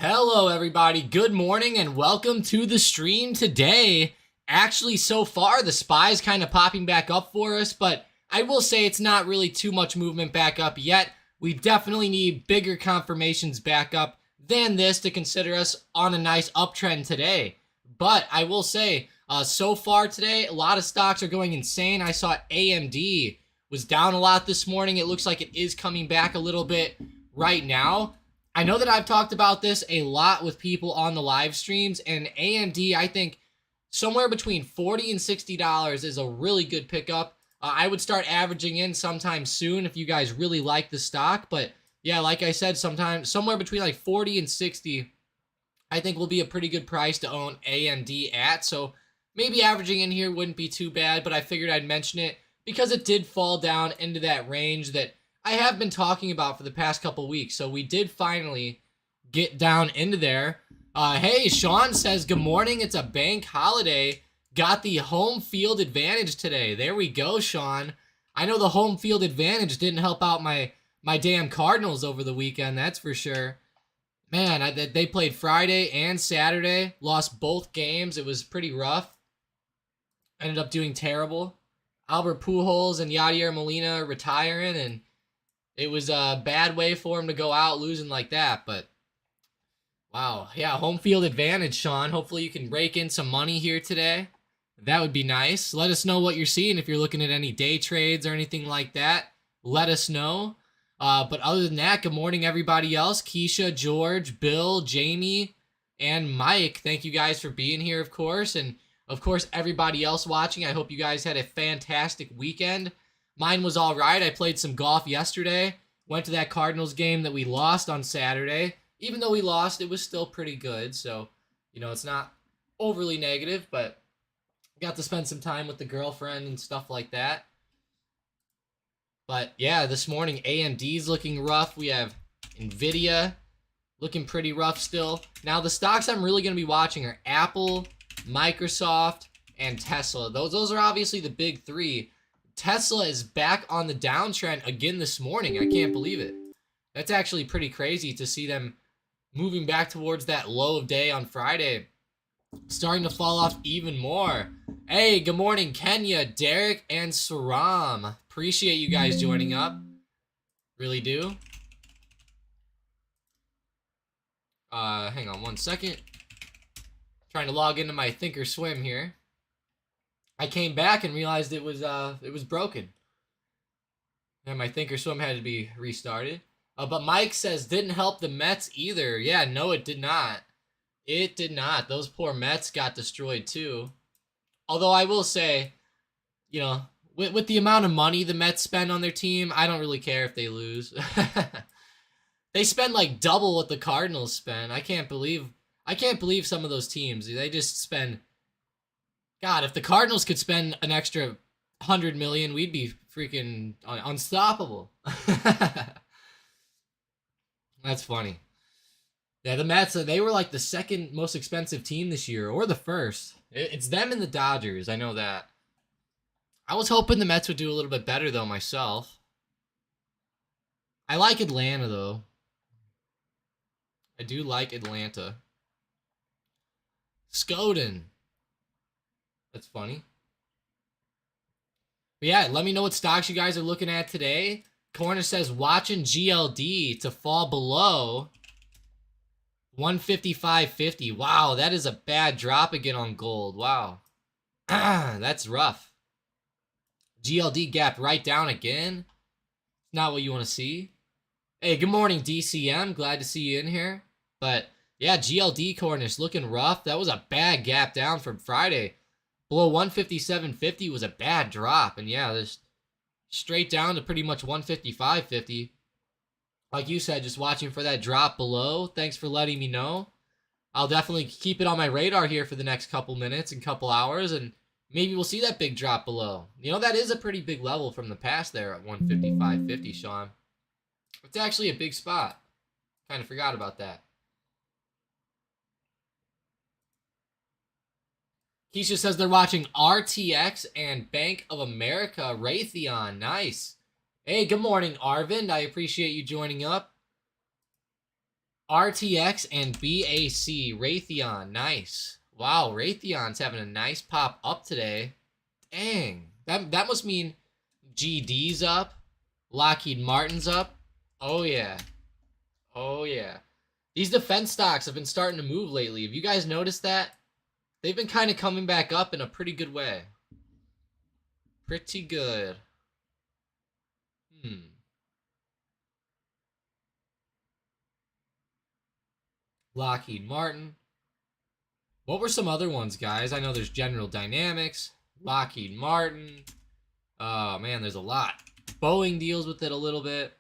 Hello, everybody. Good morning and welcome to the stream today. Actually, so far, the SPY's kind of popping back up for us, but I will say it's not really too much movement back up yet. We definitely need bigger confirmations back up than this to consider us on a nice uptrend today. But I will say, so far today, a lot of stocks are going insane. I saw AMD was down a lot this morning. It looks like it is coming back a little bit right now. I know that I've talked about this a lot with people on the live streams, and AMD, I think somewhere between $40 and $60 is a really good pickup. I would start averaging in sometime soon if you guys really like the stock. But yeah, like I said, somewhere between like 40 and 60, I think will be a pretty good price to own AMD at. So maybe averaging in here wouldn't be too bad, but I figured I'd mention it because it did fall down into that range that I have been talking about for the past couple weeks. So we did finally get down into there. Hey, Sean says, good morning. It's a bank holiday. Got the home field advantage today. There we go, Sean. I know the home field advantage didn't help out my damn Cardinals over the weekend, that's for sure. Man, they played Friday and Saturday. Lost both games. It was pretty rough. Ended up doing terrible. Albert Pujols and Yadier Molina retiring, and it was a bad way for him to go out losing like that, but wow. Yeah, home field advantage, Sean. Hopefully you can rake in some money here today. That would be nice. Let us know what you're seeing. If you're looking at any day trades or anything like that, let us know. But other than that, good morning, everybody else. Keisha, George, Bill, Jamie, and Mike. Thank you guys for being here, of course. And, of course, everybody else watching. I hope you guys had a fantastic weekend. Mine was all right. I played some golf yesterday. Went to that Cardinals game that we lost on Saturday. Even though we lost, it was still pretty good. So, you know, it's not overly negative, but got to spend some time with the girlfriend and stuff like that. But yeah, this morning AMD's looking rough. We have Nvidia looking pretty rough still. Now the stocks I'm really going to be watching are Apple, Microsoft, and Tesla. Those are obviously the big three. Tesla is back on the downtrend again this morning. I can't believe it. That's actually pretty crazy to see them moving back towards that low of day on Friday. Starting to fall off even more. Hey, good morning, Kenya, Derek, and Saram. Appreciate you guys joining up. Really do. Hang on one second. Trying to log into my Thinkorswim here. I came back and realized it was broken. And my Thinkorswim had to be restarted. But Mike says, didn't help the Mets either. Yeah, no, it did not. It did not. Those poor Mets got destroyed too. Although I will say, you know, with the amount of money the Mets spend on their team, I don't really care if they lose. They spend like double what the Cardinals spend. I can't believe some of those teams. They just spend. God, if the Cardinals could spend an extra $100 million, we'd be freaking unstoppable. That's funny. Yeah, the Mets, they were like the second most expensive team this year, or the first. It's them and the Dodgers, I know that. I was hoping the Mets would do a little bit better, though, myself. I like Atlanta, though. I do like Atlanta. Skoden. That's funny. But yeah, let me know what stocks you guys are looking at today. Corner says, watching GLD to fall below 155.50. Wow, that is a bad drop again on gold. Wow. That's rough. GLD gapped right down again. Not what you want to see. Hey, good morning, DCM. Glad to see you in here. But yeah, GLD Cornish looking rough. That was a bad gap down from Friday. Below 157.50 was a bad drop. And yeah, this straight down to pretty much 155.50. Like you said, just watching for that drop below. Thanks for letting me know. I'll definitely keep it on my radar here for the next couple minutes and couple hours, and maybe we'll see that big drop below. You know, that is a pretty big level from the past there at 155.50, Sean. It's actually a big spot. Kind of forgot about that. Keisha says they're watching RTX and Bank of America Raytheon. Nice. Hey, good morning, Arvind. I appreciate you joining up. RTX and BAC Raytheon. Nice. Wow, Raytheon's having a nice pop up today. Dang. That must mean GD's up. Lockheed Martin's up. Oh, yeah. Oh, yeah. These defense stocks have been starting to move lately. Have you guys noticed that? They've been kind of coming back up in a pretty good way. Pretty good. Lockheed Martin. What were some other ones, guys? I know there's General Dynamics, Lockheed Martin. Oh, man, there's a lot. Boeing deals with it a little bit.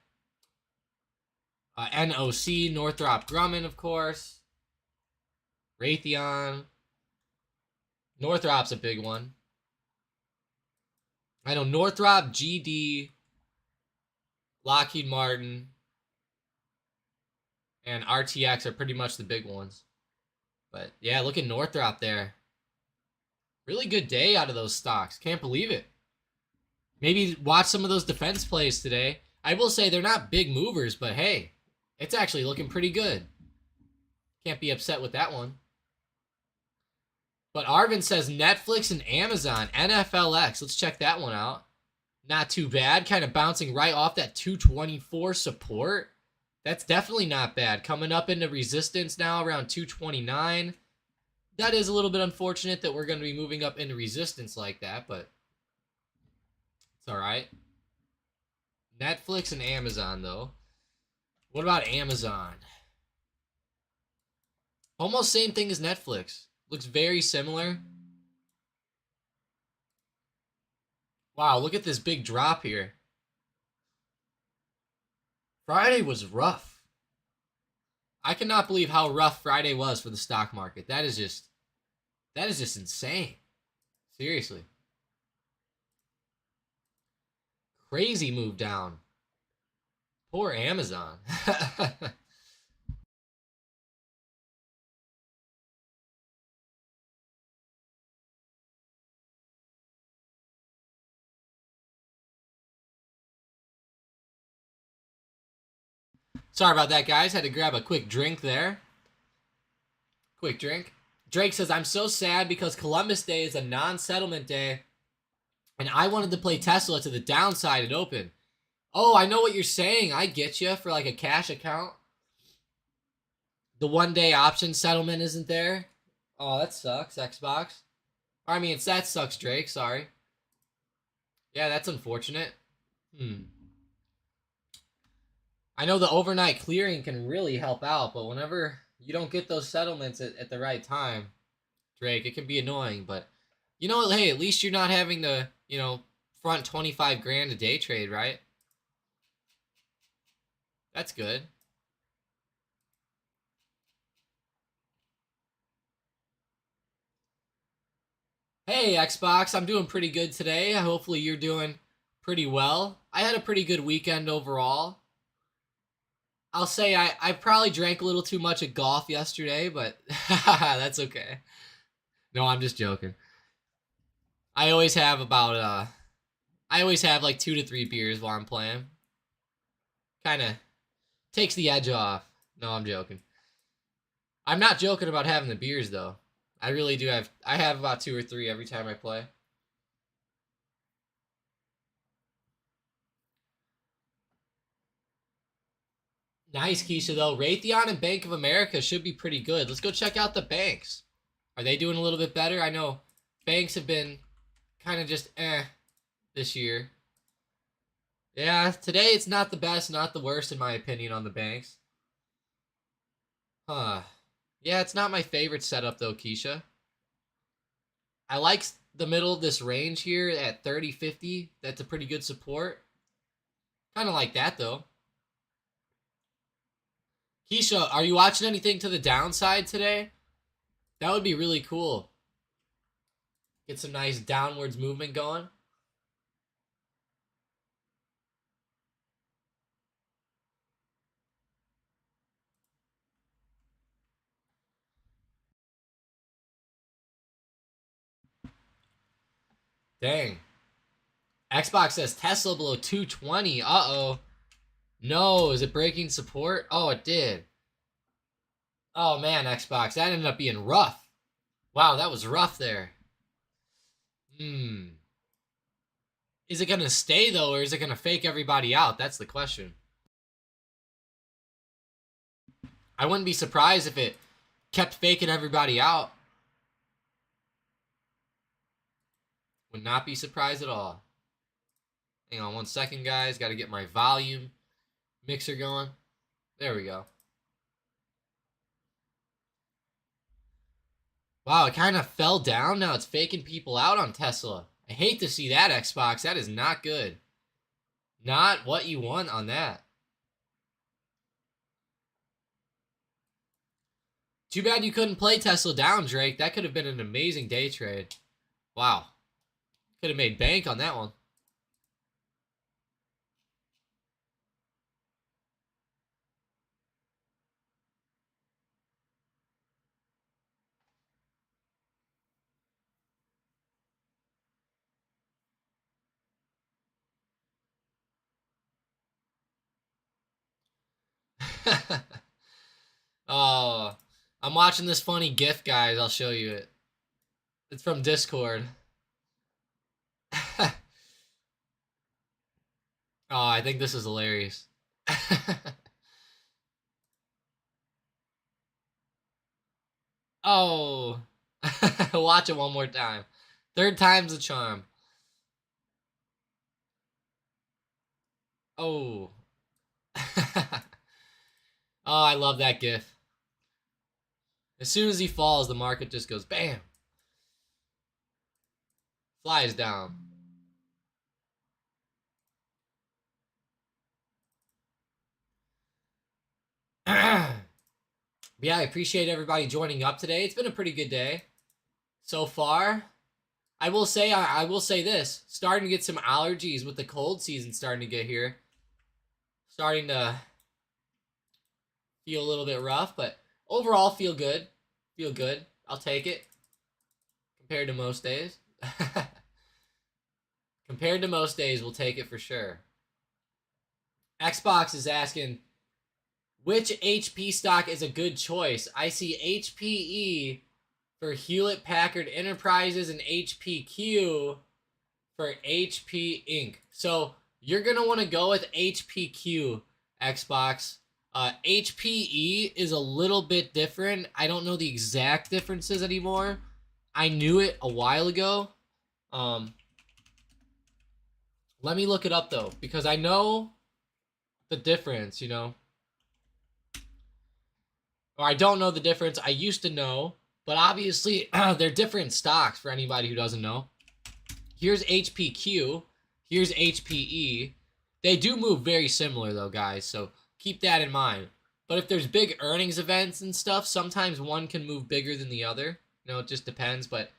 NOC, Northrop Grumman, of course. Raytheon. Northrop's a big one. I know Northrop, GD, Lockheed Martin, and RTX are pretty much the big ones. But yeah, look at Northrop there. Really good day out of those stocks. Can't believe it. Maybe watch some of those defense plays today. I will say they're not big movers, but hey, it's actually looking pretty good. Can't be upset with that one. But Arvin says Netflix and Amazon, NFLX. Let's check that one out. Not too bad. Kind of bouncing right off that 224 support. That's definitely not bad. Coming up into resistance now around 229. That is a little bit unfortunate that we're going to be moving up into resistance like that, but it's all right. Netflix and Amazon, though. What about Amazon? Almost same thing as Netflix. Looks very similar. Wow, look at this big drop here. Friday was rough. I cannot believe how rough Friday was for the stock market. That is just insane. Seriously. Crazy move down. Poor Amazon. Sorry about that, guys. Had to grab a quick drink there. Quick drink. Drake says, I'm so sad because Columbus Day is a non-settlement day, and I wanted to play Tesla to the downside and open. Oh, I know what you're saying. I get you for like a cash account. The one-day option settlement isn't there. Oh, that sucks, Xbox. I mean, that sucks, Drake. Sorry. Yeah, that's unfortunate. I know the overnight clearing can really help out, but whenever you don't get those settlements at the right time, Drake, it can be annoying. But, you know, hey, at least you're not having to, front 25 grand a day trade, right? That's good. Hey, Xbox, I'm doing pretty good today. Hopefully you're doing pretty well. I had a pretty good weekend overall. I'll say I probably drank a little too much at golf yesterday, but that's okay. No, I'm just joking. I always have like 2 to 3 beers while I'm playing. Kind of takes the edge off. No, I'm joking. I'm not joking about having the beers, though. I really do I have about 2 or 3 every time I play. Nice, Keisha, though. Raytheon and Bank of America should be pretty good. Let's go check out the banks. Are they doing a little bit better? I know banks have been kind of just this year. Yeah, today it's not the best, not the worst, in my opinion, on the banks. Huh. Yeah, it's not my favorite setup, though, Keisha. I like the middle of this range here at 30.50. That's a pretty good support. Kind of like that, though. Keisha, are you watching anything to the downside today? That would be really cool. Get some nice downwards movement going. Dang. Xbox says Tesla below 220. Uh-oh. No, is it breaking support? Oh, it did. Oh, man, Xbox. That ended up being rough. Wow, that was rough there. Is it going to stay, though, or is it going to fake everybody out? That's the question. I wouldn't be surprised if it kept faking everybody out. Would not be surprised at all. Hang on 1 second, guys. Got to get my volume mixer going. There we go. Wow, it kind of fell down. Now it's faking people out on Tesla. I hate to see that, Xbox. That is not good. Not what you want on that. Too bad you couldn't play Tesla down, Drake. That could have been an amazing day trade. Wow. Could have made bank on that one. Oh, I'm watching this funny GIF, guys. I'll show you it. It's from Discord. Oh, I think this is hilarious. Oh, watch it one more time. Third time's the charm. Oh. Oh, I love that GIF. As soon as he falls, the market just goes bam. Flies down. Yeah, I appreciate everybody joining up today. It's been a pretty good day so far. I will say this. Starting to get some allergies with the cold season starting to get here. Starting to feel a little bit rough, but overall feel good. Feel good. I'll take it. Compared to most days. Compared to most days, we'll take it for sure. Xbox is asking, which HP stock is a good choice? I see HPE for Hewlett Packard Enterprises and HPQ for HP Inc. So you're going to want to go with HPQ, Xbox. HPE is a little bit different. I don't know the exact differences anymore. I knew it a while ago. Let me look it up, though, because I know the difference, you know. Or I don't know the difference. I used to know, but obviously they're different stocks for anybody who doesn't know. Here's HPQ. Here's HPE. They do move very similar, though, guys, so keep that in mind. But if there's big earnings events and stuff, sometimes one can move bigger than the other. You know, it just depends. But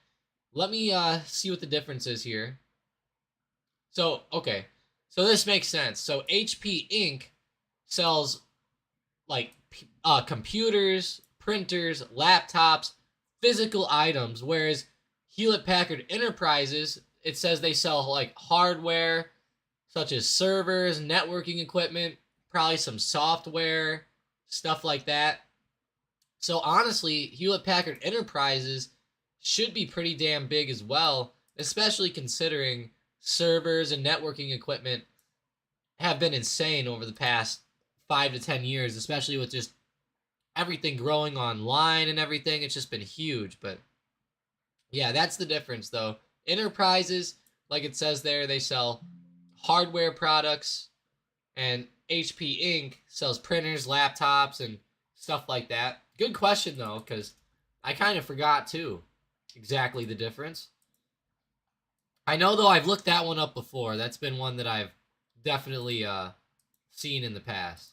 let me see what the difference is here. So, okay. So this makes sense. So HP Inc. sells like computers, printers, laptops, physical items, whereas Hewlett Packard Enterprises, it says they sell like hardware, such as servers, networking equipment, probably some software, stuff like that. So honestly, Hewlett Packard Enterprises should be pretty damn big as well, especially considering servers and networking equipment have been insane over the past 5 to 10 years, especially with just everything growing online and everything. It's just been huge. But yeah, that's the difference, though. Enterprises, like it says there, they sell hardware products, and HP Inc. sells printers, laptops, and stuff like that. Good question, though, because I kind of forgot, too, exactly the difference. I know, though, I've looked that one up before. That's been one that I've definitely seen in the past.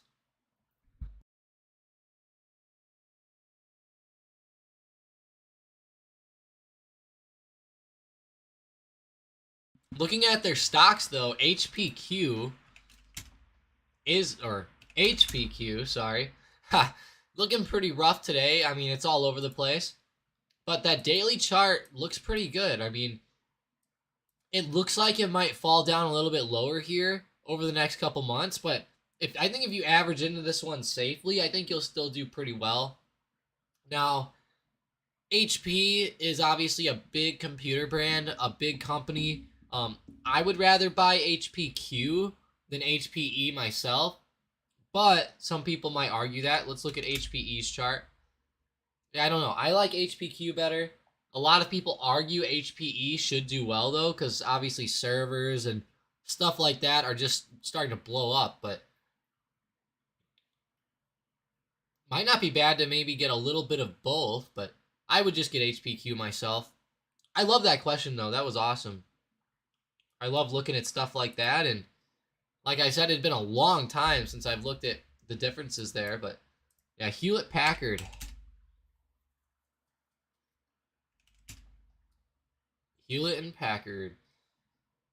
Looking at their stocks, though, HPQ, sorry, looking pretty rough today. I mean, it's all over the place. But that daily chart looks pretty good. I mean, it looks like it might fall down a little bit lower here over the next couple months, but I think if you average into this one safely, I think you'll still do pretty well. Now, HP is obviously a big computer brand, a big company. I would rather buy HPQ than HPE myself, but some people might argue that. Let's look at HPE's chart. Yeah, I don't know. I like HPQ better. A lot of people argue HPE should do well though, because obviously servers and stuff like that are just starting to blow up, but might not be bad to maybe get a little bit of both, but I would just get HPQ myself. I love that question though. That was awesome. I love looking at stuff like that, and like I said, it'd been a long time since I've looked at the differences there, but yeah, Hewlett Packard. Hewlett and Packard.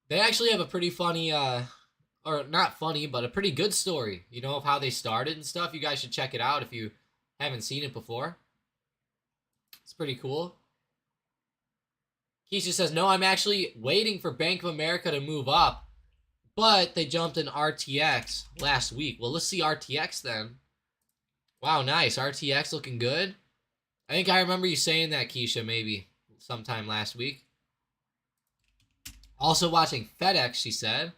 They actually have a pretty funny, or not funny, but a pretty good story, you know, of how they started and stuff. You guys should check it out if you haven't seen it before. It's pretty cool. Keisha says, no, I'm actually waiting for Bank of America to move up, but they jumped in RTX last week. Well, let's see RTX then. Wow, nice. RTX looking good. I think I remember you saying that, Keisha, maybe sometime last week. Also watching FedEx, she said.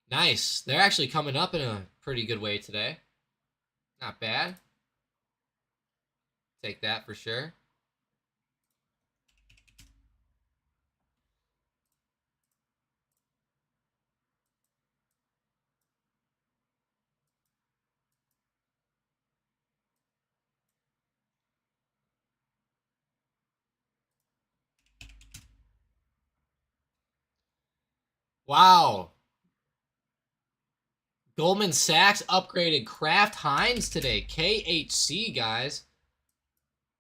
Nice. They're actually coming up in a pretty good way today. Not bad. Take that for sure. Wow. Goldman Sachs upgraded Kraft Heinz today. KHC, guys.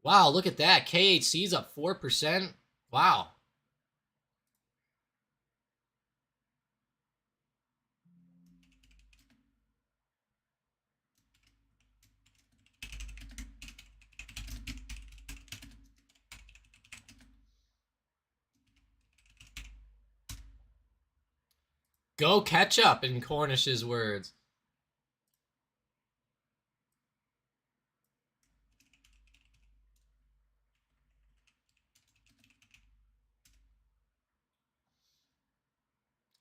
Wow, look at that. KHC's up 4%. Wow. Go ketchup, in Cornish's words.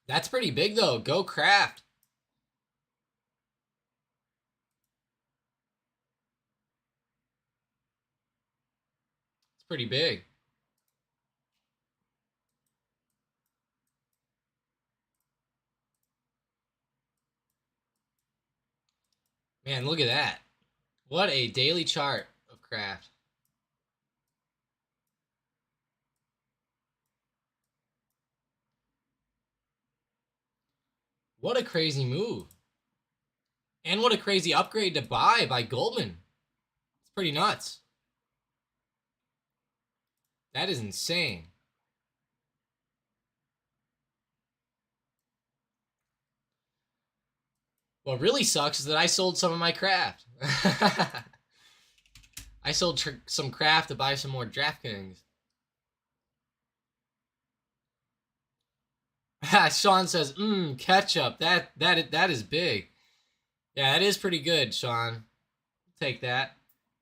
That's pretty big, though. Go Kraft. It's pretty big. Man, look at that. What a daily chart of Kraft. What a crazy move. And what a crazy upgrade to buy by Goldman. It's pretty nuts. That is insane. What really sucks is that I sold some of my Kraft. I sold some Kraft to buy some more DraftKings. Sean says, ketchup. That is big. Yeah, that is pretty good, Sean. Take that.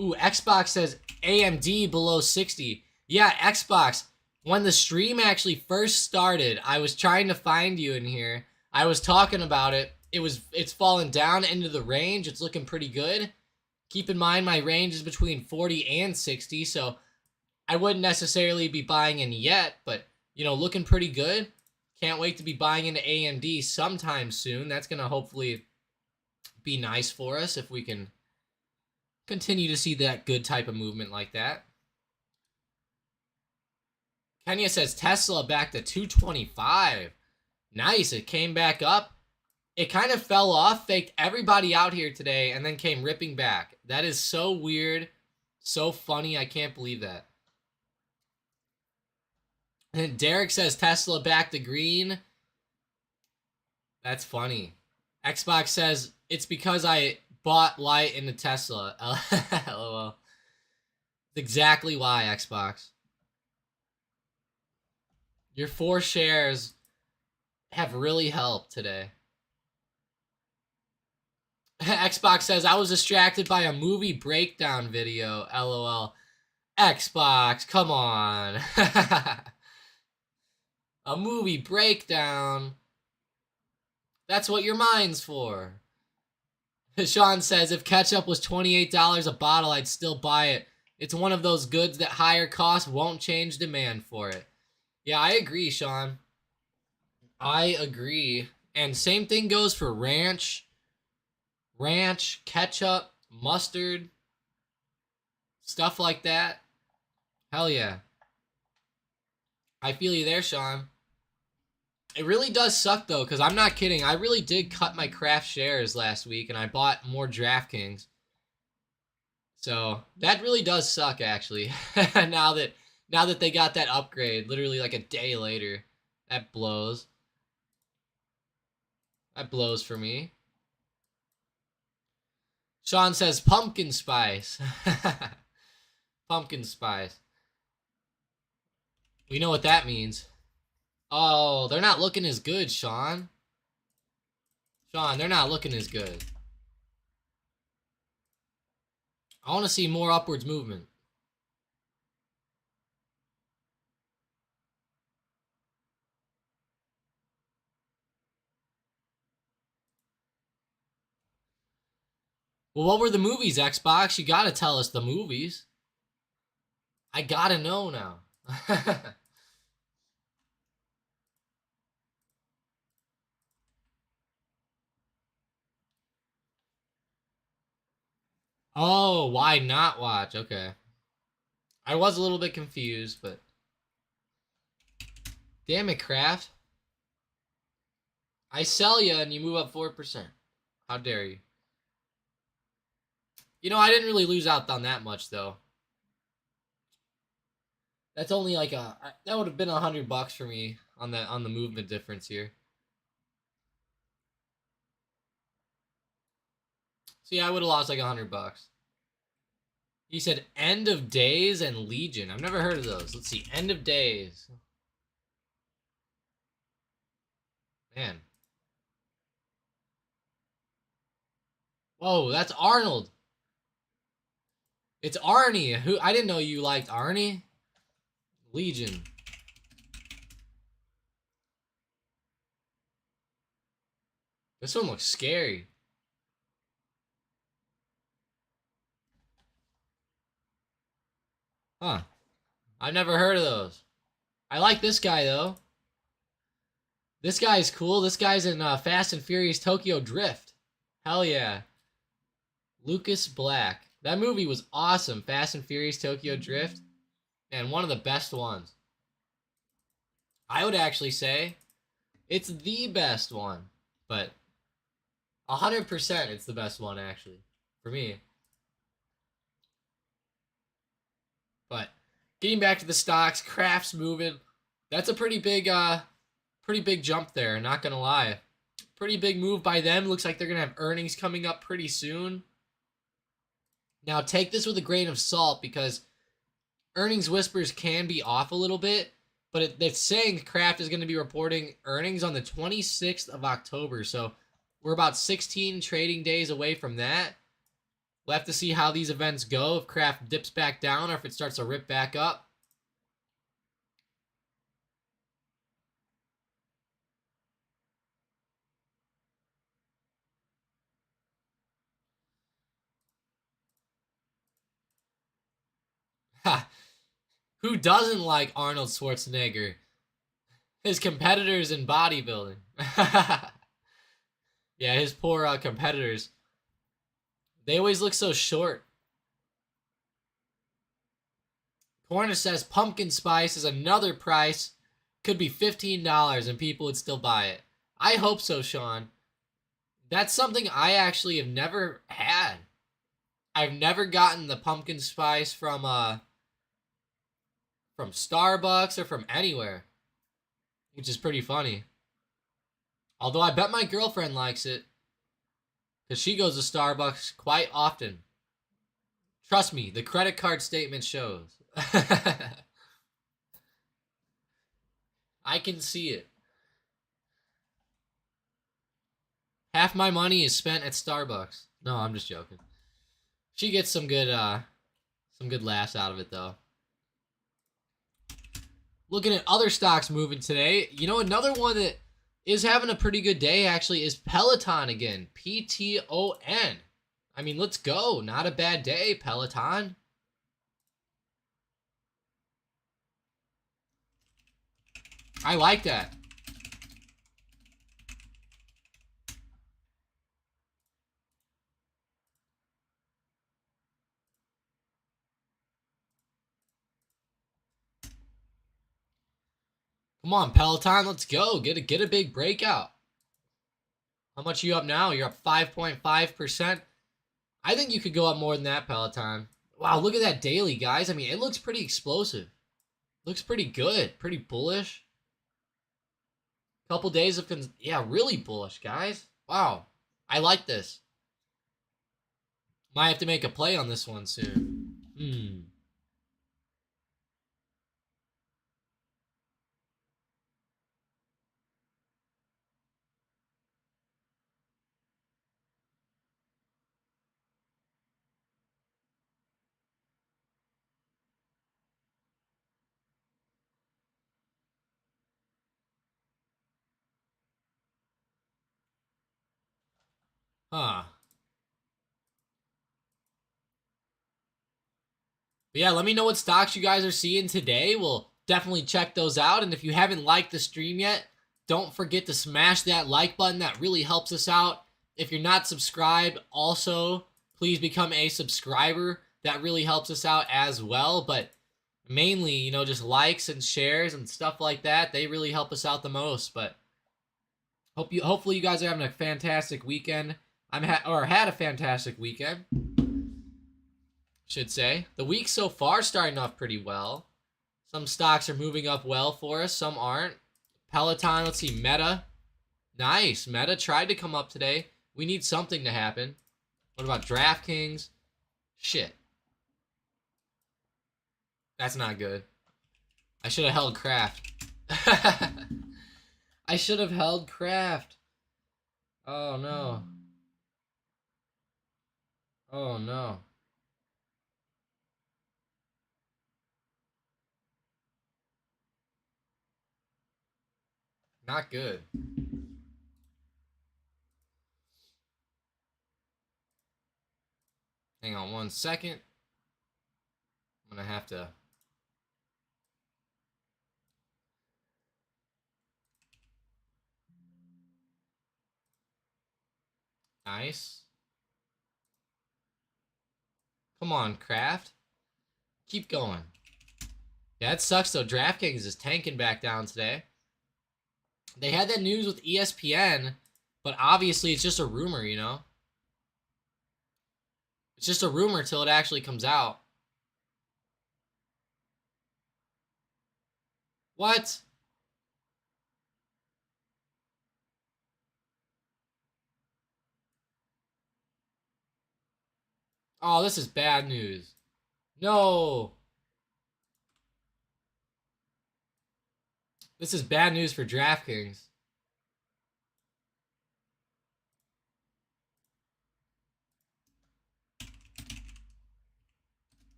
Ooh, Xbox says AMD below 60. Yeah, Xbox. When the stream actually first started, I was trying to find you in here. I was talking about it. It's fallen down into the range. It's looking pretty good. Keep in mind my range is between 40 and 60, so I wouldn't necessarily be buying in yet, but you know, looking pretty good. Can't wait to be buying into AMD sometime soon. That's going to hopefully be nice for us if we can continue to see that good type of movement like that. Kenya says Tesla back to 225. Nice. It came back up. It kind of fell off, faked everybody out here today, and then came ripping back. That is so weird. So funny. I can't believe that. And Derek says Tesla back to green. That's funny. Xbox says it's because I bought light into Tesla. LOL. Exactly why, Xbox. Your 4 shares have really helped today. Xbox says I was distracted by a movie breakdown video. LOL. Xbox, come on. A movie breakdown. That's what your mind's for. Sean says, if ketchup was $28 a bottle, I'd still buy it. It's one of those goods that higher cost won't change demand for it. Yeah, I agree, Sean. I agree. And same thing goes for ranch, ketchup, mustard, stuff like that. Hell yeah. I feel you there, Sean. It really does suck, though, because I'm not kidding. I really did cut my craft shares last week, and I bought more DraftKings. So that really does suck, actually. now that they got that upgrade, literally like a day later, that blows. That blows for me. Sean says pumpkin spice. Pumpkin spice. We know what that means. Oh, they're not looking as good, Sean. Sean, they're not looking as good. I want to see more upwards movement. Well, what were the movies, Xbox? You gotta tell us the movies. I gotta know now. Oh, why not watch? Okay. I was a little bit confused, but... Damn it, Kraft. I sell you and you move up 4%. How dare you? You know, I didn't really lose out on that much, though. That's only like that would have been $100 for me on the movement difference here. So yeah, I would have lost like $100. He said End of Days and Legion. I've never heard of those. Let's see. End of Days. Man. Whoa, that's Arnold. It's Arnie. Who I didn't know you liked Arnie. Legion. This one looks scary. Huh. I've never heard of those. I like this guy, though. This guy's cool. This guy's in Fast and Furious Tokyo Drift. Hell yeah. Lucas Black. That movie was awesome. Fast and Furious Tokyo Drift. And one of the best ones. I would actually say it's the best one. But 100% it's the best one, actually. For me. But getting back to the stocks, Kraft's moving. That's a pretty big jump there, not gonna lie. Pretty big move by them. Looks like they're gonna have earnings coming up pretty soon. Now take this with a grain of salt because earnings whispers can be off a little bit, but it's saying Kraft is going to be reporting earnings on the 26th of October. So we're about 16 trading days away from that. We'll have to see how these events go, if Kraft dips back down or if it starts to rip back up. Ha! Who doesn't like Arnold Schwarzenegger? His competitors in bodybuilding. Yeah, his poor competitors. They always look so short. Corner says pumpkin spice is another price. Could be $15 and people would still buy it. I hope so, Sean. That's something I actually have never had. I've never gotten the pumpkin spice from Starbucks or from anywhere, which is pretty funny. Although I bet my girlfriend likes it because she goes to Starbucks quite often. Trust me, the credit card statement shows. I can see it. Half my money is spent at Starbucks. No, I'm just joking. She gets some good laughs out of it though. Looking at other stocks moving today, you know, another one that is having a pretty good day actually is Peloton again. P-T-O-N. I mean, let's go. Not a bad day, Peloton. I like that. Come on, Peloton, let's go. Get a big breakout. How much are you up now? You're up 5.5%. I think you could go up more than that, Peloton. Wow, look at that daily, guys. I mean, it looks pretty explosive. Looks pretty good. Pretty bullish. Couple days of, yeah, really bullish, guys. Wow. I like this. Might have to make a play on this one soon. Huh. But yeah, let me know what stocks you guys are seeing today. We'll definitely check those out. And if you haven't liked the stream yet, don't forget to smash that like button. That really helps us out. If you're not subscribed, also, please become a subscriber. That really helps us out as well. But mainly, you know, just likes and shares and stuff like that, they really help us out the most. But hopefully you guys are having a fantastic weekend. Had a fantastic weekend, should say. The week so far starting off pretty well. Some stocks are moving up well for us, some aren't. Peloton, let's see, Meta. Nice, Meta tried to come up today. We need something to happen. What about DraftKings? Shit. That's not good. I should have held Kraft. I should have held Kraft. Oh no. Oh no. Not good. Hang on 1 second. I'm gonna have to. Nice. Come on, Kraft. Keep going. Yeah, that sucks though. DraftKings is tanking back down today. They had that news with ESPN, but obviously it's just a rumor, you know? It's just a rumor till it actually comes out. What? Oh, this is bad news. No. This is bad news for DraftKings.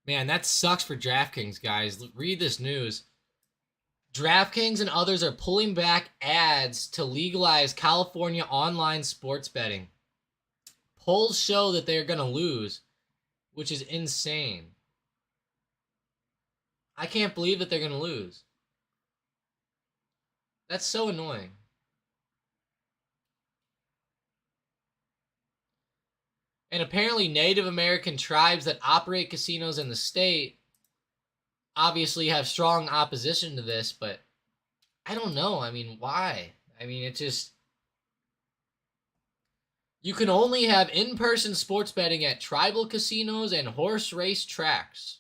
Man, that sucks for DraftKings, guys. Read this news. DraftKings and others are pulling back ads to legalize California online sports betting. Polls show that they're going to lose, which is insane. I can't believe that they're going to lose. That's so annoying. And apparently Native American tribes that operate casinos in the state obviously have strong opposition to this, but I don't know. I mean, why? I mean, it just... You can only have in-person sports betting at tribal casinos and horse race tracks.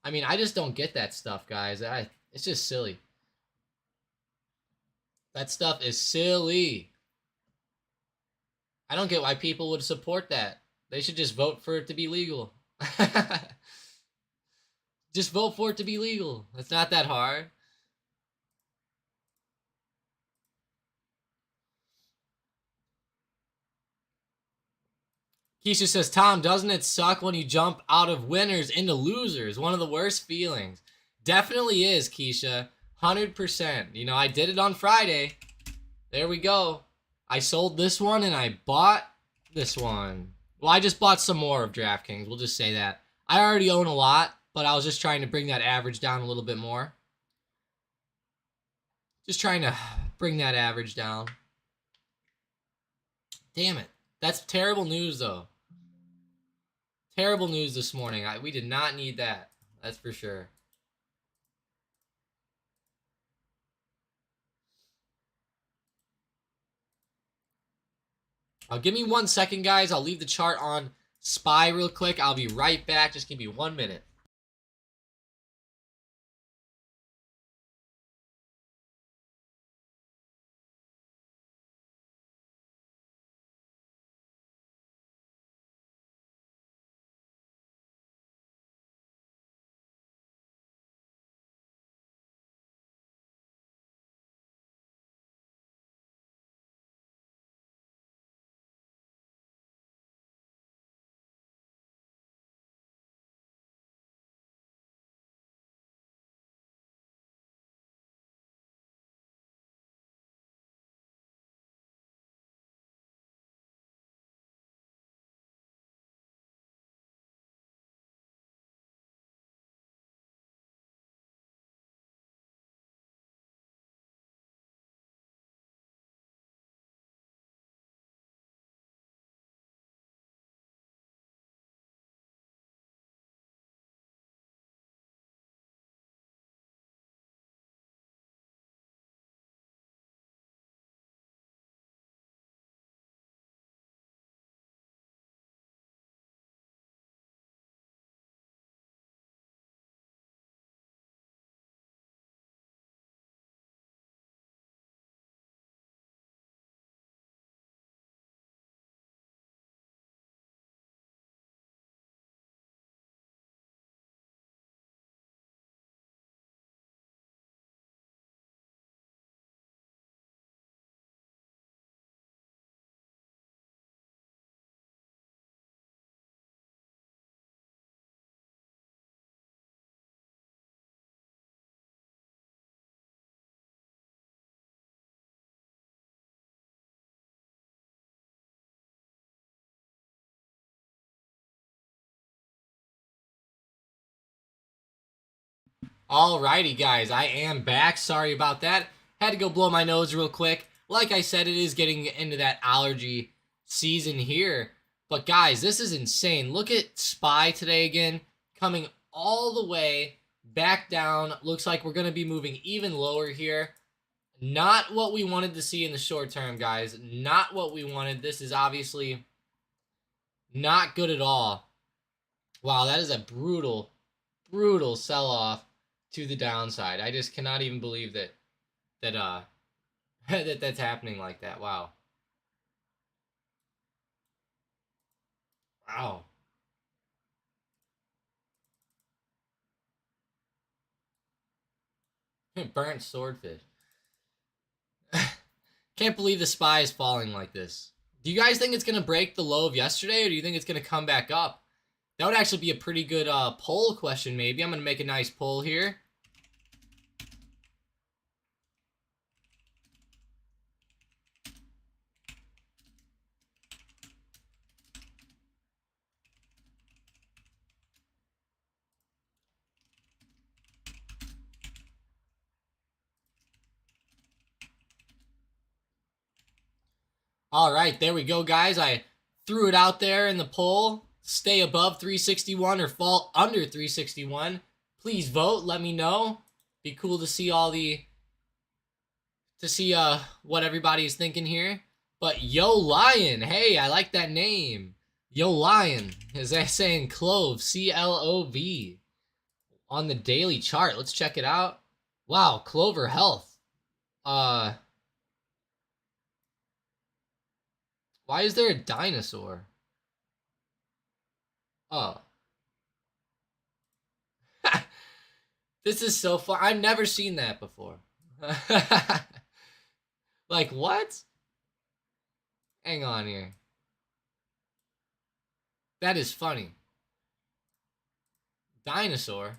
I mean, I just don't get that stuff, guys. It's just silly. That stuff is silly. I don't get why people would support that. They should just vote for it to be legal. Just vote for it to be legal. It's not that hard. Keisha says, Tom, doesn't it suck when you jump out of winners into losers? One of the worst feelings. Definitely is, Keisha. 100%. You know, I did it on Friday. There we go. I sold this one and I bought this one. Well, I just bought some more of DraftKings. We'll just say that. I already own a lot, but I was just trying to bring that average down a little bit more. Just trying to bring that average down. Damn it. That's terrible news, though. Terrible news this morning. We did not need that. That's for sure. Give me 1 second, guys. I'll leave the chart on SPY real quick. I'll be right back. Just give me 1 minute. Alrighty, guys, I am back. Sorry about that. Had to go blow my nose real quick. Like I said, it is getting into that allergy season here. But guys, this is insane. Look at SPY today again, coming all the way back down. Looks like we're going to be moving even lower here. Not what we wanted to see in the short term, guys. Not what we wanted. This is obviously not good at all. Wow, that is a brutal, brutal sell-off to the downside. I just cannot even believe that that's happening like that. Wow. Wow. Burnt swordfish. Can't believe the SPY is falling like this. Do you guys think it's going to break the low of yesterday, or do you think it's going to come back up? That would actually be a pretty good poll question, maybe. I'm going to make a nice poll here. All right, there we go, guys. I threw it out there in the poll. Stay above 361 or fall under 361. Please vote. Let me know. Be cool to see what everybody is thinking here. But Yo Lion, hey, I like that name. Yo Lion, is that saying Clove? CLOV on the daily chart. Let's check it out. Wow, Clover Health. Why is there a dinosaur? Oh. This is so far. I've never seen that before. Like, what? Hang on here. That is funny. Dinosaur.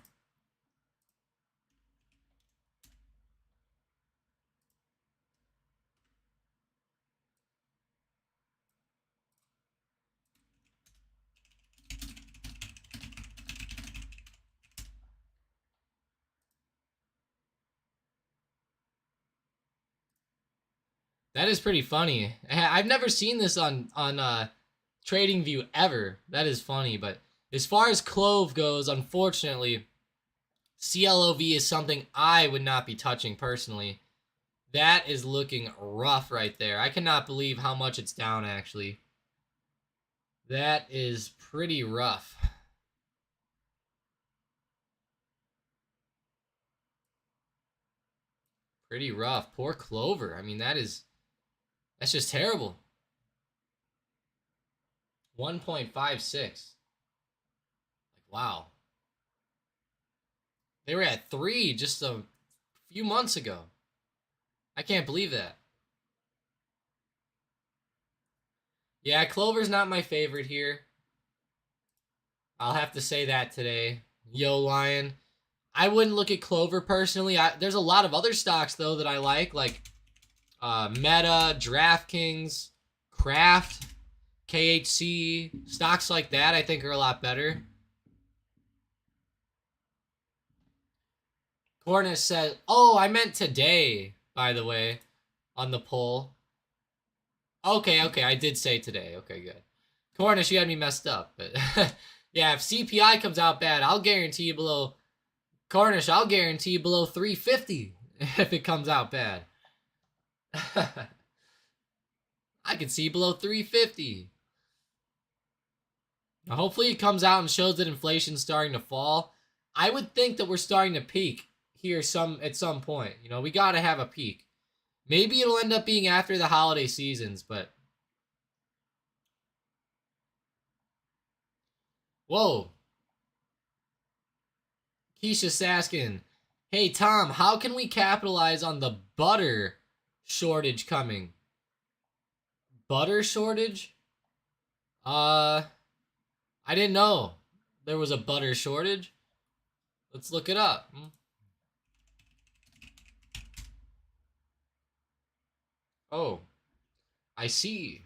That is pretty funny. I've never seen this on TradingView ever. That is funny, but as far as clove goes, unfortunately, CLOV is something I would not be touching personally. That is looking rough right there. I cannot believe how much it's down, actually. That is pretty rough. Pretty rough. Poor Clover. I mean, that's just terrible. 1.56. Like, wow. They were at 3 just a few months ago. I can't believe that. Yeah, Clover's not my favorite here. I'll have to say that today. Yo, Lion. I wouldn't look at Clover personally. There's a lot of other stocks, though, that I like Meta, DraftKings, Kraft, KHC. Stocks like that I think are a lot better. Cornish said, oh, I meant today, by the way, on the poll. Okay, I did say today. Okay, good. Cornish, you had me messed up. But yeah, if CPI comes out bad, I'll guarantee you below... Cornish, I'll guarantee you below 350 if it comes out bad. I can see below 350. Now, hopefully it comes out and shows that inflation's starting to fall. I would think that we're starting to peak here at some point. You know, we got to have a peak. Maybe it'll end up being after the holiday seasons, but... Whoa. Keisha's asking, hey, Tom, how can we capitalize on the butter shortage coming? Butter shortage? I didn't know there was a butter shortage. Let's look it up. Oh, I see.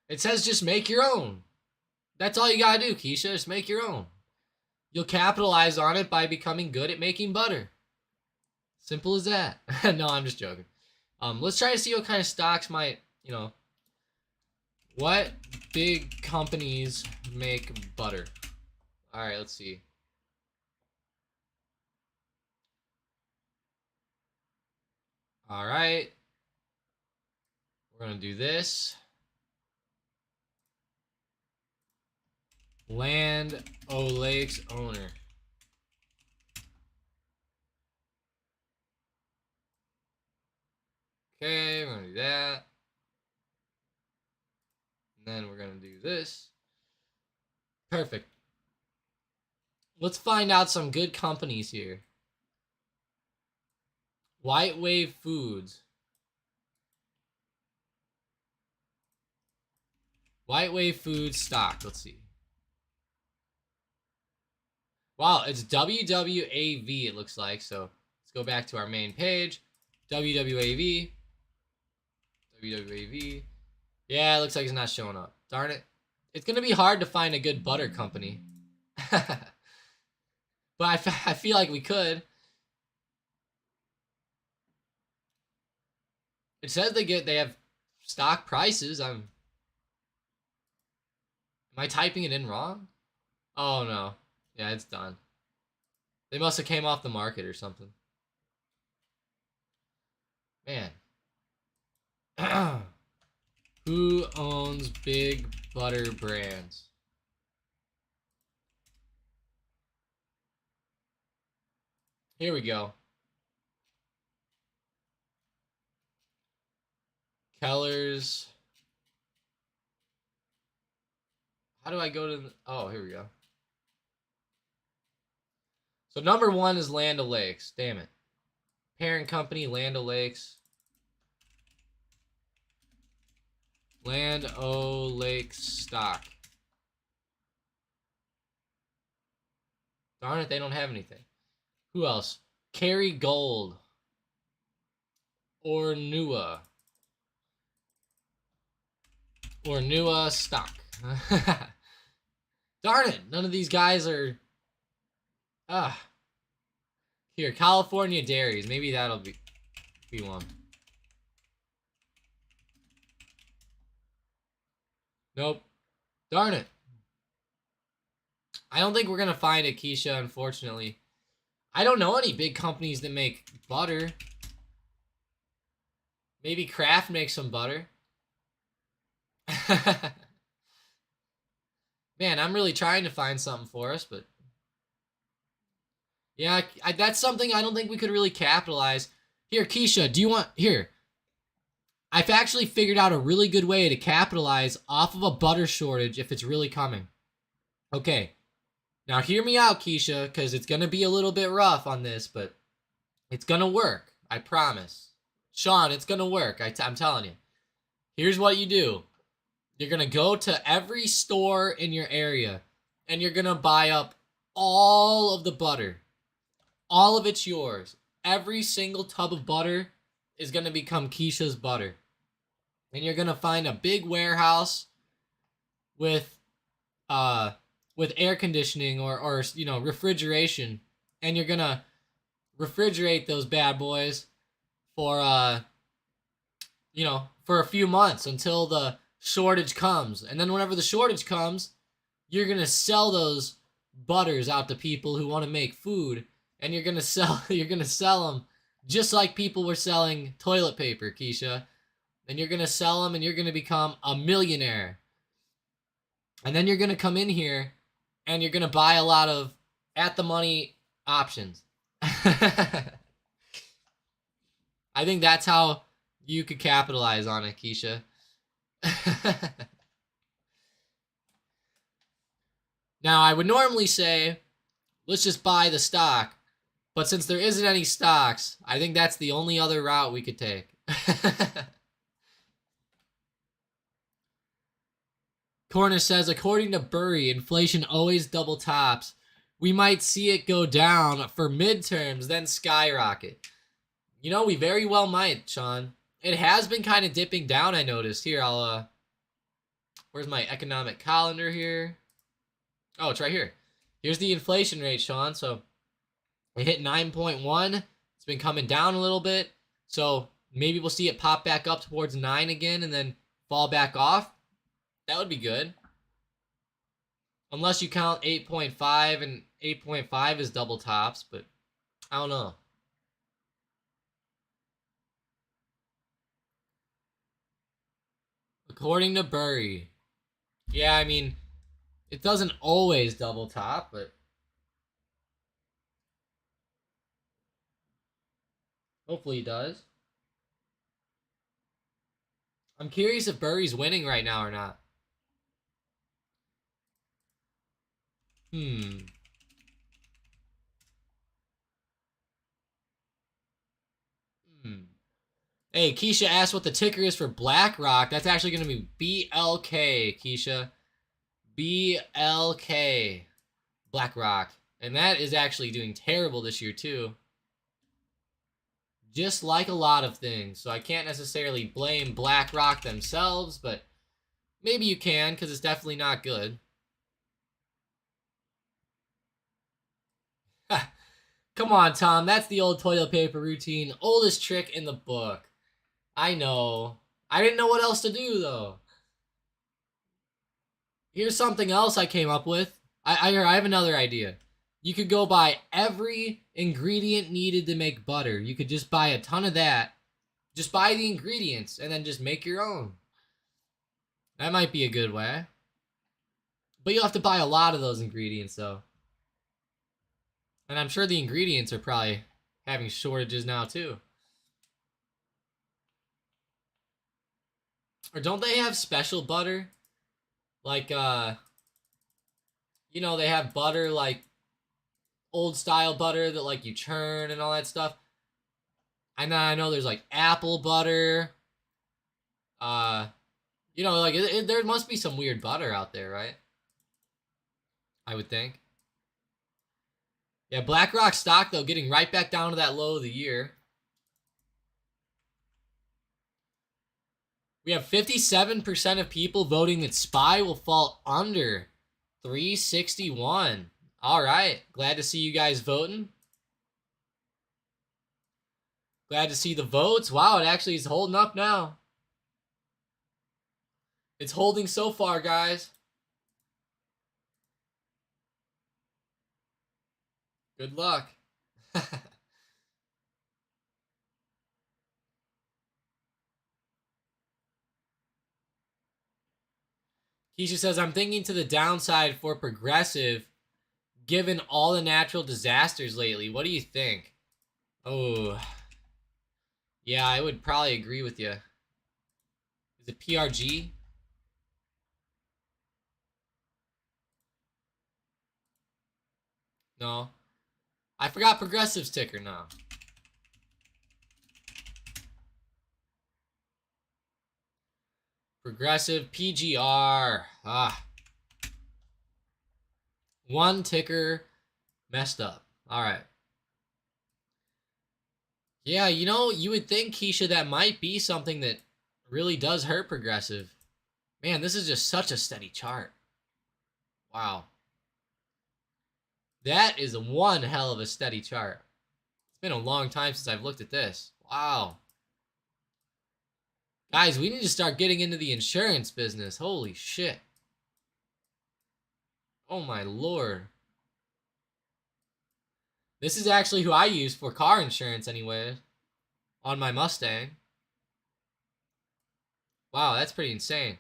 It says just make your own. That's all you gotta do, Keisha. Just make your own. You'll capitalize on it by becoming good at making butter. Simple as that. No, I'm just joking. Let's try to see what kind of stocks might, what big companies make butter. All right, let's see. All right. We're going to do this. Land O'Lakes owner. Okay, we're going to do that. And then we're going to do this. Perfect. Let's find out some good companies here. White Wave Foods. White Wave Foods stock. Let's see. Wow, it's WWAV, it looks like. So let's go back to our main page. WWAV. WWAV. Yeah, it looks like it's not showing up. Darn it. It's going to be hard to find a good butter company. But I feel like we could. It says they have stock prices. Am I typing it in wrong? Oh no. Yeah, it's done. They must have came off the market or something. Man. Who owns big butter brands? Here we go. Keller's. How do I go to... Oh, here we go. So number 1 is Land O'Lakes. Damn it. Parent company, Land O'Lakes. Land O'Lake stock. Darn it, they don't have anything. Who else? Kerry Gold. Or Nua. Or Nua stock. Darn it, none of these guys are... Here, California Dairies. Maybe that'll be one. Nope. Darn it. I don't think we're going to find it, Keisha, unfortunately. I don't know any big companies that make butter. Maybe Kraft makes some butter. Man, I'm really trying to find something for us, but... Yeah, that's something I don't think we could really capitalize. Here, Keisha, do you want... Here. I've actually figured out a really good way to capitalize off of a butter shortage if it's really coming. Okay. Now, hear me out, Keisha, because it's going to be a little bit rough on this, but it's going to work. I promise. Sean, it's going to work. I'm telling you. Here's what you do. You're going to go to every store in your area, and you're going to buy up all of the butter. All of it's yours. Every single tub of butter is going to become Keisha's butter. And you're going to find a big warehouse with air conditioning or you know, refrigeration, and you're going to refrigerate those bad boys for you know, for a few months until the shortage comes. And then whenever the shortage comes, you're going to sell those butters out to people who want to make food, and you're going to sell them just like people were selling toilet paper, Keisha. And you're going to sell them, and you're going to become a millionaire. And then you're going to come in here, and you're going to buy a lot of at-the-money options. I think that's how you could capitalize on it, Keisha. Now, I would normally say, let's just buy the stock. But since there isn't any stocks, I think that's the only other route we could take. Corner says, according to Burry, inflation always double tops. We might see it go down for midterms, then skyrocket. You know, we very well might, Sean. It has been kind of dipping down, I noticed. Here, where's my economic calendar here? Oh, it's right here. Here's the inflation rate, Sean. So, it hit 9.1. It's been coming down a little bit. So, maybe we'll see it pop back up towards 9 again and then fall back off. That would be good. Unless you count 8.5, and 8.5 is double tops, but I don't know. According to Burry. Yeah, I mean, it doesn't always double top, but hopefully he does. I'm curious if Burry's winning right now or not. Hey, Keisha asked what the ticker is for BlackRock. That's actually going to be BLK, Keisha. BLK. BlackRock. And that is actually doing terrible this year, too. Just like a lot of things. So I can't necessarily blame BlackRock themselves, but maybe you can, because it's definitely not good. Come on, Tom. That's the old toilet paper routine. Oldest trick in the book. I know. I didn't know what else to do, though. Here's something else I came up with. I have another idea. You could go buy every ingredient needed to make butter. You could just buy a ton of that. Just buy the ingredients and then just make your own. That might be a good way. But you'll have to buy a lot of those ingredients, though. And I'm sure the ingredients are probably having shortages now, too. Or don't they have special butter? Like, you know, they have butter, like, old style butter that, like, you churn and all that stuff. And then I know there's, like, apple butter. You You know, like, there must be some weird butter out there, right? I would think. Yeah, BlackRock stock, though, getting right back down to that low of the year. We have 57% of people voting that SPY will fall under 361. All right. Glad to see you guys voting. Glad to see the votes. Wow, it actually is holding up now. It's holding so far, guys. Good luck. Keisha says, I'm thinking to the downside for Progressive, given all the natural disasters lately. What do you think? Oh, yeah, I would probably agree with you. Is it PRG? No. I forgot Progressive's ticker now. Progressive PGR. Ah. One ticker messed up. All right. Yeah, you know, you would think, Keisha, that might be something that really does hurt Progressive. Man, this is just such a steady chart. Wow. That is one hell of a steady chart. It's been a long time since I've looked at this. Wow. Guys, we need to start getting into the insurance business. Holy shit. Oh my lord. This is actually who I use for car insurance anyway. On my Mustang. Wow, that's pretty insane.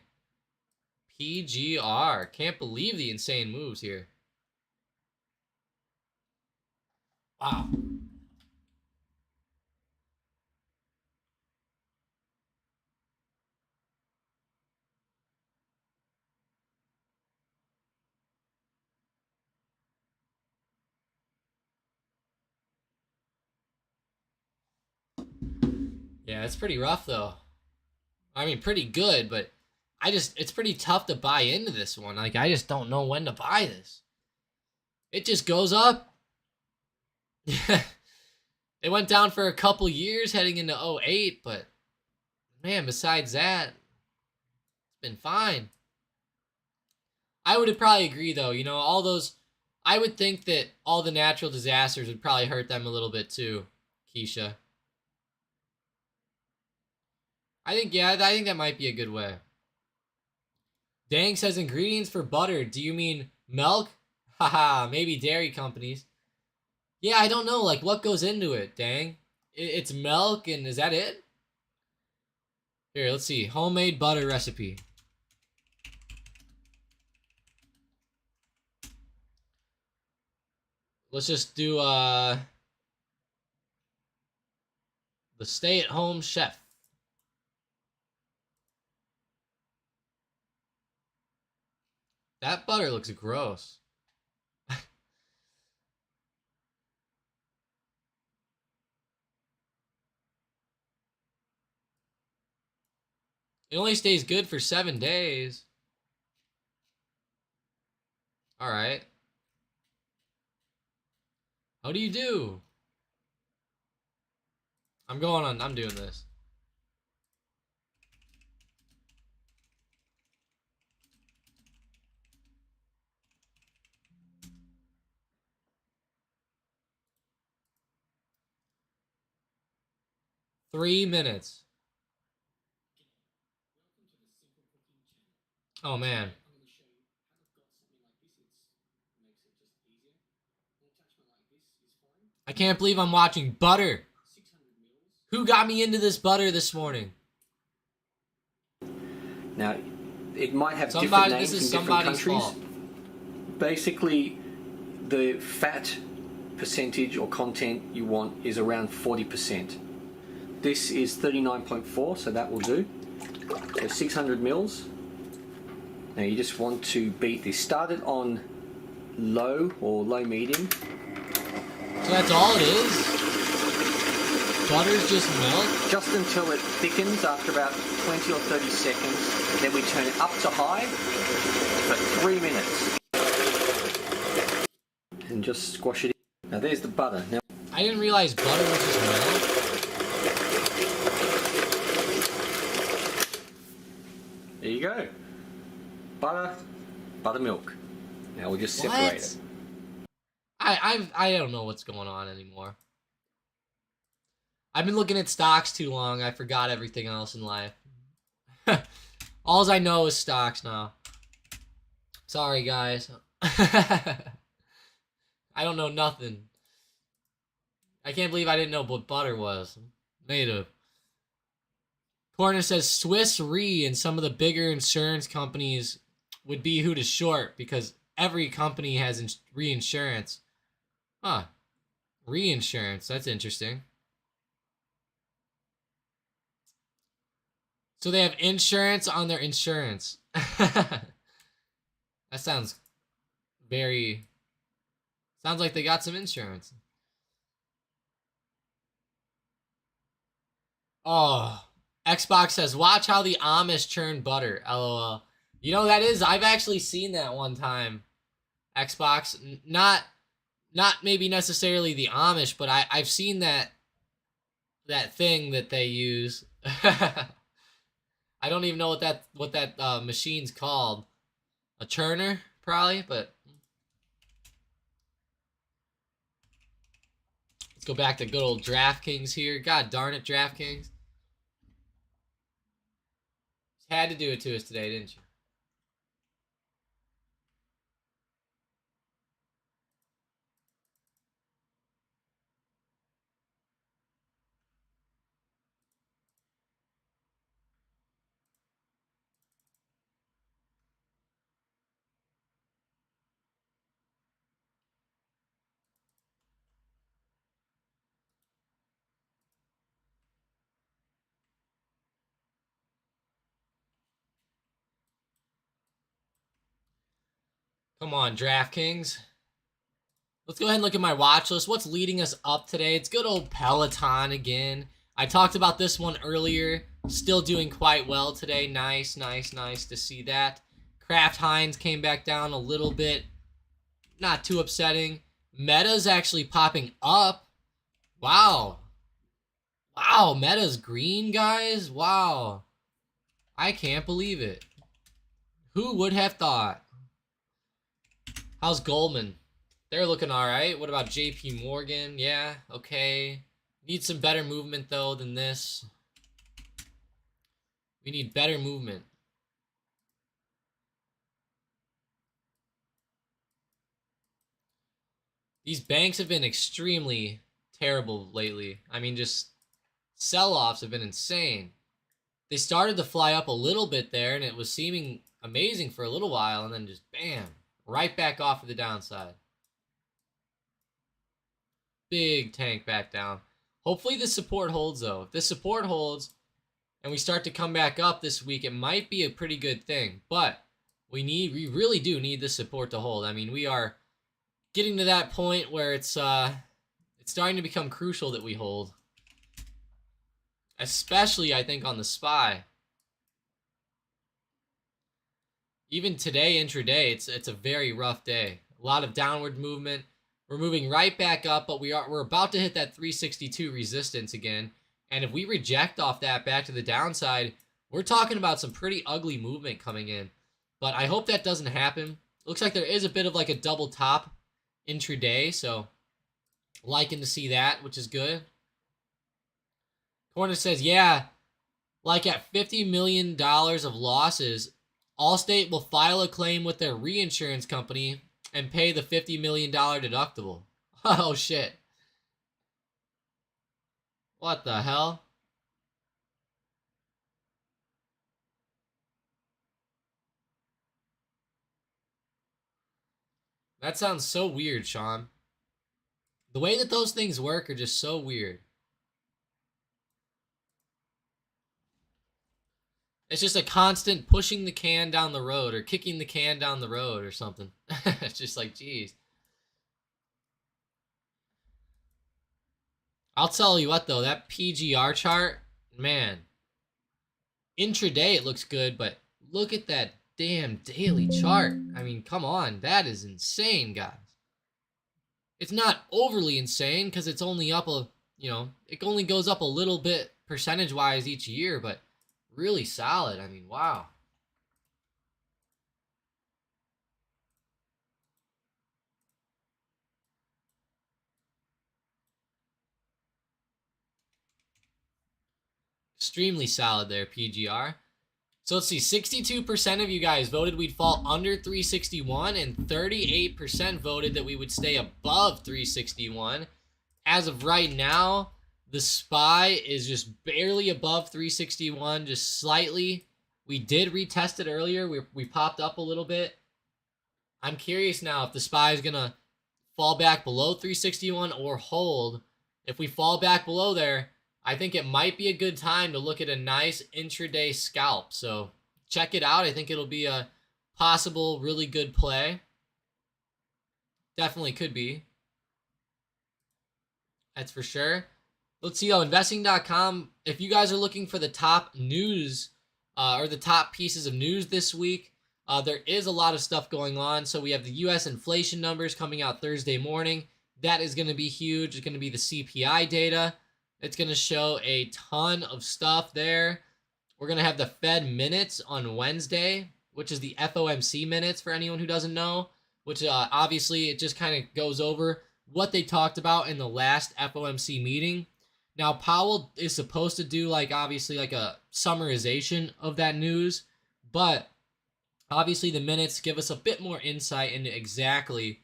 PGR. Can't believe the insane moves here. Wow. Yeah, it's pretty rough though. I mean, pretty good, but it's pretty tough to buy into this one. Like, I just don't know when to buy this. It just goes up. It went down for a couple years heading into 08, but man, besides that, it's been fine. I would probably agree though, you know, all those, I would think that all the natural disasters would probably hurt them a little bit too, Keisha. I think that might be a good way. Dang says ingredients for butter. Do you mean milk? Haha, maybe dairy companies. Yeah, I don't know, like, what goes into it, dang. It's milk, and is that it? Here, let's see. Homemade butter recipe. Let's just do, the stay-at-home chef. That butter looks gross. It only stays good for 7 days. Alright. How do you do? I'm doing this. Three minutes. Oh man. I can't believe I'm watching butter. Who got me into this butter this morning? Now, it might have different names in different countries. Fault. Basically, the fat percentage or content you want is around 40%. This is 39.4, so that will do. So 600 mils. Now you just want to beat this. Start it on low or low medium. So that's all it is? butter's just milk? Just until it thickens after about 20 or 30 seconds. Then we turn it up to high for 3 minutes. And just squash it in. Now there's the butter. Now I didn't realize butter was just milk. there you go. Butter, buttermilk. Now we'll just separate it. I don't know what's going on anymore. I've been looking at stocks too long. I forgot everything else in life. All I know is stocks now. Sorry, guys. I don't know nothing. I can't believe I didn't know what butter was. Made of. Corner says Swiss Re and some of the bigger insurance companies would be who to short because every company has reinsurance. Huh. Reinsurance. That's interesting. So they have insurance on their insurance. That sounds very... Sounds like they got some insurance. Oh, Xbox says, watch how the Amish churn butter. LOL. You know, that is, I've actually seen that one time. Xbox, not maybe necessarily the Amish, but I've seen that thing that they use. I don't even know what that machine's called. A churner, probably, but let's go back to good old DraftKings here. God darn it, DraftKings. Had to do it to us today, didn't you? Come on, DraftKings. Let's go ahead and look at my watch list. What's leading us up today? It's good old Peloton again. I talked about this one earlier. Still doing quite well today. Nice, nice, nice to see that. Kraft Heinz came back down a little bit. Not too upsetting. Meta's actually popping up. Wow. Wow, Meta's green, guys. Wow. I can't believe it. Who would have thought? How's Goldman? They're looking all right. What about JP Morgan? Yeah, okay. Need some better movement, though, than this. We need better movement. These banks have been extremely terrible lately. I mean, just sell-offs have been insane. They started to fly up a little bit there, and it was seeming amazing for a little while, and then just bam, right back off of the downside. Big tank back down. Hopefully this support holds, though. If this support holds and we start to come back up this week, it might be a pretty good thing. But we really do need this support to hold. I mean, we are getting to that point where it's starting to become crucial that we hold. Especially, I think, on the SPY. Even today, intraday, it's a very rough day. A lot of downward movement. We're moving right back up, but we're about to hit that 362 resistance again. And if we reject off that back to the downside, we're talking about some pretty ugly movement coming in. But I hope that doesn't happen. Looks like there is a bit of like a double top intraday, so liking to see that, which is good. Corner says, yeah, like at $50 million of losses, Allstate will file a claim with their reinsurance company and pay the $50 million deductible. Oh, shit. What the hell? That sounds so weird, Sean. The way that those things work are just so weird. It's just a constant pushing the can down the road or kicking the can down the road or something. It's just like, geez. I'll tell you what though, that PGR chart, man, intraday it looks good, but look at that damn daily chart. I mean, come on, that is insane, guys. It's not overly insane because it's only up a, it only goes up a little bit percentage-wise each year, but really solid. I mean, wow. Extremely solid there, PGR. So let's see, 62% of you guys voted we'd fall under 361, and 38% voted that we would stay above 361. As of right now, the SPY is just barely above 361, just slightly. We did retest it earlier. We popped up a little bit. I'm curious now if the SPY is going to fall back below 361 or hold. If we fall back below there, I think it might be a good time to look at a nice intraday scalp. So check it out. I think it'll be a possible really good play. Definitely could be. That's for sure. Let's see. Investing.com. If you guys are looking for the top news or the top pieces of news this week, there is a lot of stuff going on. So we have the U.S. inflation numbers coming out Thursday morning. That is going to be huge. It's going to be the CPI data. It's going to show a ton of stuff there. We're going to have the Fed minutes on Wednesday, which is the FOMC minutes for anyone who doesn't know, which obviously it just kind of goes over what they talked about in the last FOMC meeting. Now, Powell is supposed to do obviously a summarization of that news, but obviously the minutes give us a bit more insight into exactly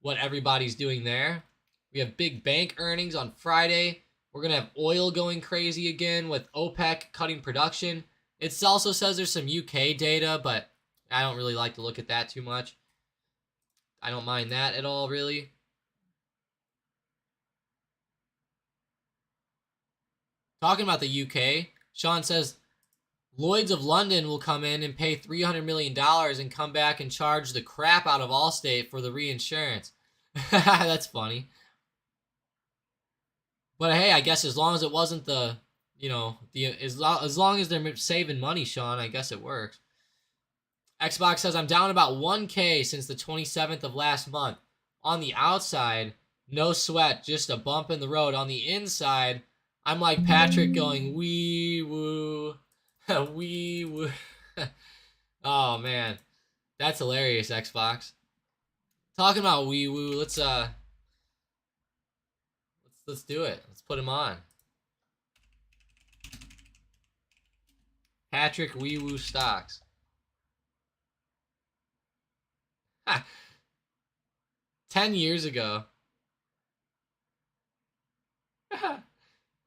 what everybody's doing there. We have big bank earnings on Friday. We're going to have oil going crazy again with OPEC cutting production. It also says there's some UK data, but I don't really like to look at that too much. I don't mind that at all, really. Talking about the UK, Sean says Lloyd's of London will come in and pay $300 million and come back and charge the crap out of Allstate for the reinsurance. That's funny. But hey, I guess as long as it wasn't as long as they're saving money, Sean, I guess it works. Xbox says, I'm down about 1K since the 27th of last month. On the outside, no sweat, just a bump in the road. On the inside, I'm like Patrick going, wee woo, wee woo. Oh, man. That's hilarious, Xbox. Talking about wee woo, let's do it. Let's put him on. Patrick Wee Woo Stocks. 10 years ago.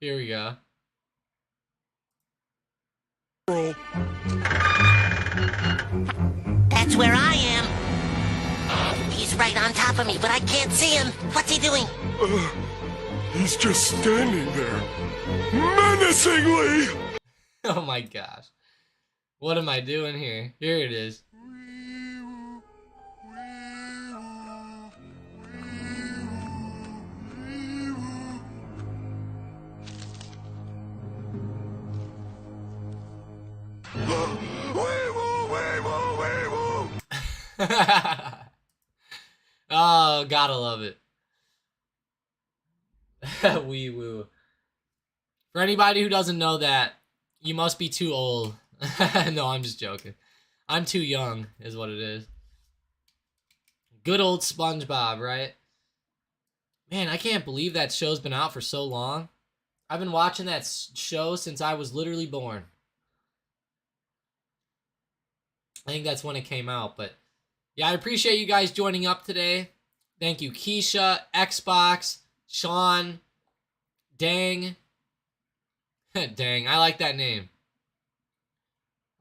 Here we go. That's where I am. He's right on top of me, but I can't see him. What's he doing? He's just standing there, menacingly! Oh my gosh. What am I doing here? Here it is. Oh, gotta love it. Wee woo. For anybody who doesn't know that, you must be too old. No, I'm just joking. I'm too young, is what it is. Good old SpongeBob, right? Man, I can't believe that show's been out for so long. I've been watching that show since I was literally born. I think that's when it came out, but yeah, I appreciate you guys joining up today. Thank you, Keisha, Xbox, Sean, Dang. Dang, I like that name.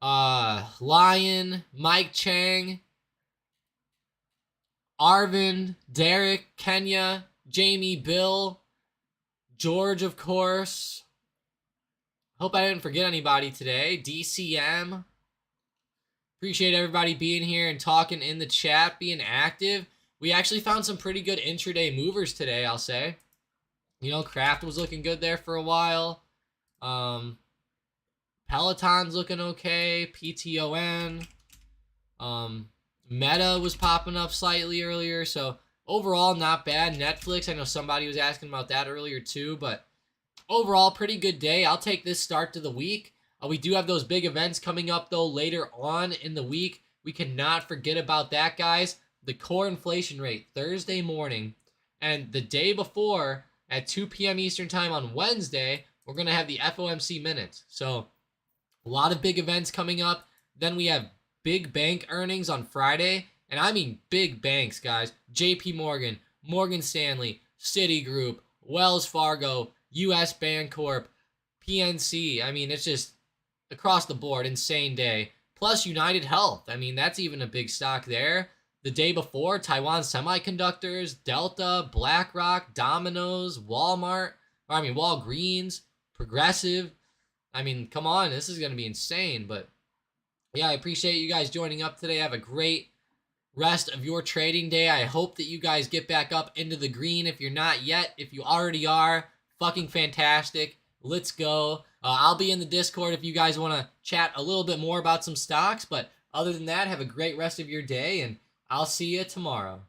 Lion, Mike Chang, Arvind, Derek, Kenya, Jamie, Bill, George, of course. Hope I didn't forget anybody today. DCM. Appreciate everybody being here and talking in the chat, being active. We actually found some pretty good intraday movers today, I'll say. You know, Kraft was looking good there for a while. Peloton's looking okay. PTON. Meta was popping up slightly earlier. So overall, not bad. Netflix, I know somebody was asking about that earlier too. But overall, pretty good day. I'll take this start to the week. We do have those big events coming up, though, later on in the week. We cannot forget about that, guys. The core inflation rate, Thursday morning. And the day before, at 2 p.m. Eastern Time on Wednesday, we're going to have the FOMC minutes. So a lot of big events coming up. Then we have big bank earnings on Friday. And I mean big banks, guys. JP Morgan, Morgan Stanley, Citigroup, Wells Fargo, US Bancorp, PNC. I mean, it's just across the board, insane day. Plus United Health. I mean, that's even a big stock there. The day before, Taiwan Semiconductors, Delta, BlackRock, Domino's, Walgreens, Progressive. I mean, come on, this is going to be insane. But yeah, I appreciate you guys joining up today. Have a great rest of your trading day. I hope that you guys get back up into the green if you're not yet. If you already are, fucking fantastic. Let's go. I'll be in the Discord if you guys want to chat a little bit more about some stocks. But other than that, have a great rest of your day, and I'll see you tomorrow.